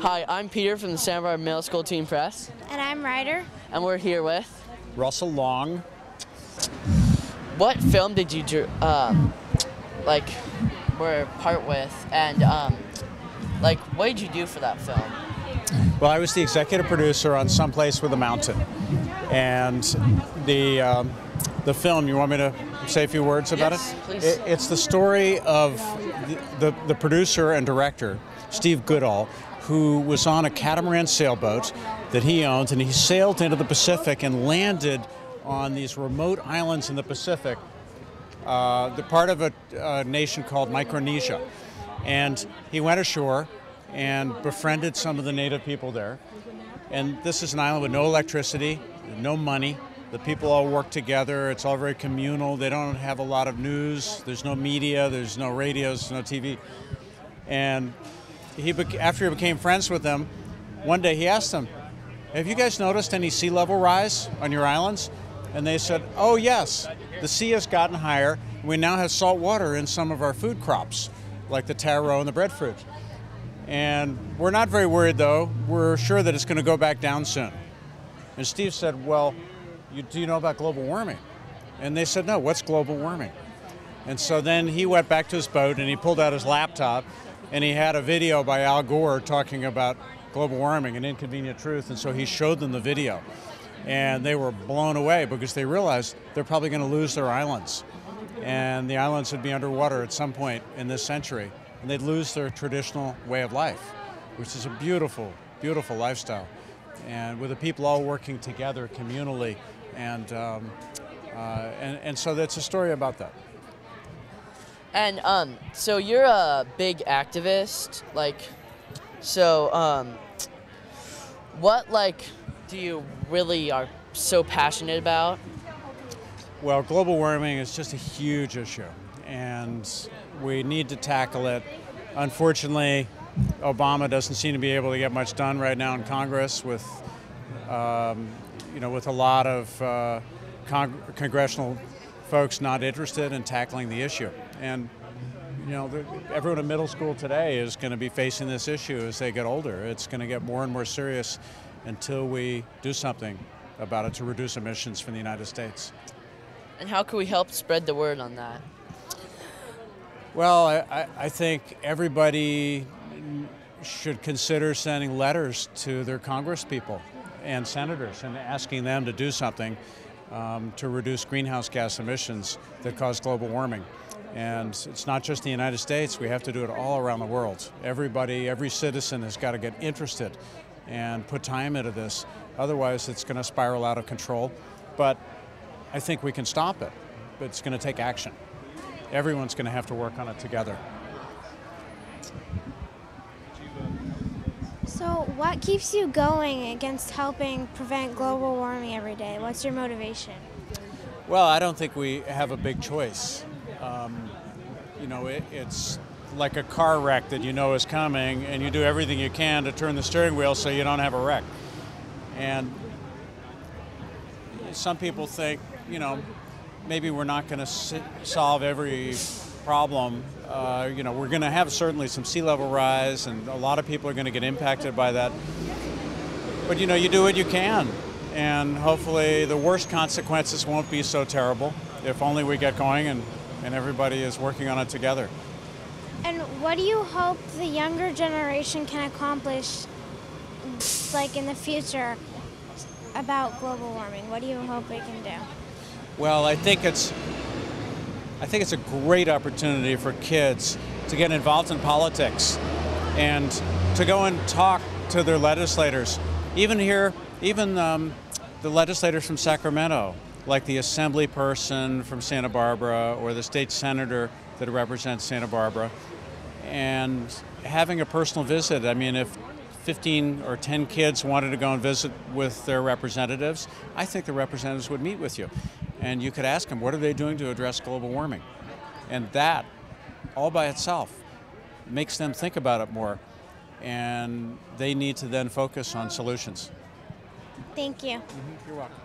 Hi, I'm Peter from the Santa Barbara Middle School Teen Press. And I'm Ryder. And we're here with Russell Long. What film did you were part with, and what did you do for that film? Well, I was the executive producer on Someplace with a Mountain, and the film. You want me to say a few words about Yes, it? Please. It's the story of the producer and director, Steve Goodall, who was on a catamaran sailboat that he owned, and he sailed into the Pacific and landed on these remote islands in the Pacific, the part of a nation called Micronesia. And he went ashore and befriended some of the native people there. And this is an island with no electricity, no money. The people all work together. It's all very communal. They don't have a lot of news. There's no media. There's no radios. No TV. And after he became friends with them, one day he asked them, "Have you guys noticed any sea level rise on your islands?" And they said, "Oh yes, the sea has gotten higher. We now have salt water in some of our food crops, like the taro and the breadfruit. And we're not very worried though. We're sure that it's going to go back down soon." And Steve said, "Well, do you know about global warming?" And they said, "No, what's global warming?" And so then he went back to his boat and he pulled out his laptop and he had a video by Al Gore talking about global warming, An Inconvenient Truth, and so he showed them the video. And they were blown away because they realized they're probably going to lose their islands. And the islands would be underwater at some point in this century, and they'd lose their traditional way of life, which is a beautiful, beautiful lifestyle. And with the people all working together communally, and so that's a story about that. And so you're a big activist, what do you really are so passionate about? Well, global warming is just a huge issue, and we need to tackle it. Unfortunately, Obama doesn't seem to be able to get much done right now in Congress with a lot of congressional folks not interested in tackling the issue. And everyone in middle school today is going to be facing this issue as they get older. It's going to get more and more serious until we do something about it to reduce emissions from the United States. And how can we help spread the word on that? Well, I think everybody should consider sending letters to their congresspeople and senators and asking them to do something to reduce greenhouse gas emissions that cause global warming. And it's not just the United States, we have to do it all around the world. Everybody, every citizen has got to get interested and put time into this. Otherwise, it's going to spiral out of control. But I think we can stop it, but it's going to take action. Everyone's going to have to work on it together. So what keeps you going against helping prevent global warming every day? What's your motivation? Well, I don't think we have a big choice. It's like a car wreck that you know is coming, and you do everything you can to turn the steering wheel so you don't have a wreck. And some people think, maybe we're not going to solve every problem. We're going to have certainly some sea level rise, and a lot of people are going to get impacted by that. But you do what you can, and hopefully the worst consequences won't be so terrible if only we get going and everybody is working on it together. And what do you hope the younger generation can accomplish, in the future, about global warming? What do you hope they can do? Well, I think it's a great opportunity for kids to get involved in politics and to go and talk to their legislators. Even the legislators from Sacramento, like the assembly person from Santa Barbara or the state senator that represents Santa Barbara, and having a personal visit. I mean, if 15 or 10 kids wanted to go and visit with their representatives, I think the representatives would meet with you. And you could ask them, what are they doing to address global warming? And that, all by itself, makes them think about it more. And they need to then focus on solutions. Thank you. You're welcome.